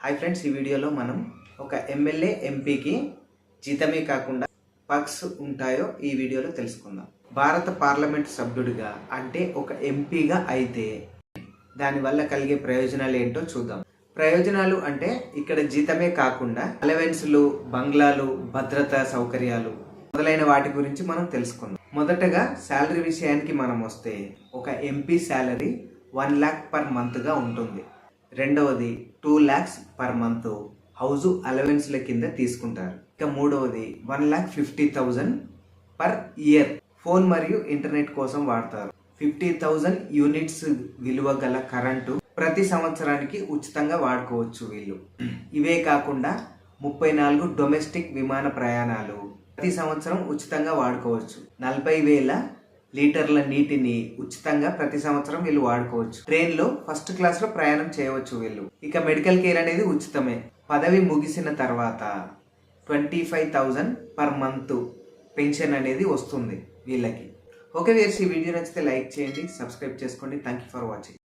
Hi friends, ఈ వీడియోలో మనం ఒక ఎమ్మెల్యే ఎంపీకి జీతమే కాకుండా పర్క్స్ ఉంటాయో ఈ వీడియోలో తెలుసుకుందాం. భారత పార్లమెంట్ సభ్యుడిగా అంటే ఒక ఎంపీగా అయితే దానివల్ల కలిగే ప్రయోజనాలు ఏంటో చూద్దాం. ప్రయోజనాలు అంటే ఇక్కడ జీతమే కాకుండా అలవెన్స్లు, బంగ్లాలు, భద్రతా సౌకర్యాలు మొదలైన వాటి గురించి మనం తెలుసుకుందాం. మొదటగా శాలరీ విషయానికి మనం వస్తే ఒక ఎంపీ శాలరీ 1 lakh పర్ మంత్గా ఉంటుంది. రెండవది 2 lakhs పర్ మంత్ హౌస్ అలవెన్స్ల కింద తీసుకుంటారు. ఇక మూడవది 1,50,000 పర్ ఇయర్ ఫోన్ మరియు ఇంటర్నెట్ కోసం వాడతారు. 50,000 యూనిట్స్ విలువ గల కరెంటు ప్రతి సంవత్సరానికి ఉచితంగా వాడుకోవచ్చు వీళ్ళు. ఇవే కాకుండా 34 డొమెస్టిక్ విమాన ప్రయాణాలు ప్రతి సంవత్సరం ఉచితంగా వాడుకోవచ్చు. 40,000 లీటర్ల నీటిని ఉచితంగా ప్రతి సంవత్సరం వీళ్ళు వాడుకోవచ్చు. ట్రైన్లో ఫస్ట్ క్లాస్లో ప్రయాణం చేయవచ్చు వీళ్ళు. ఇక మెడికల్ కేర్ అనేది ఉచితమే. పదవి ముగిసిన తర్వాత 25,000 పర్ మంత్ పెన్షన్ అనేది వస్తుంది వీళ్ళకి. ఓకే వ్యూయర్స్, ఈ వీడియో నచ్చితే లైక్ చేయండి, సబ్స్క్రైబ్ చేసుకోండి. Thank you for watching.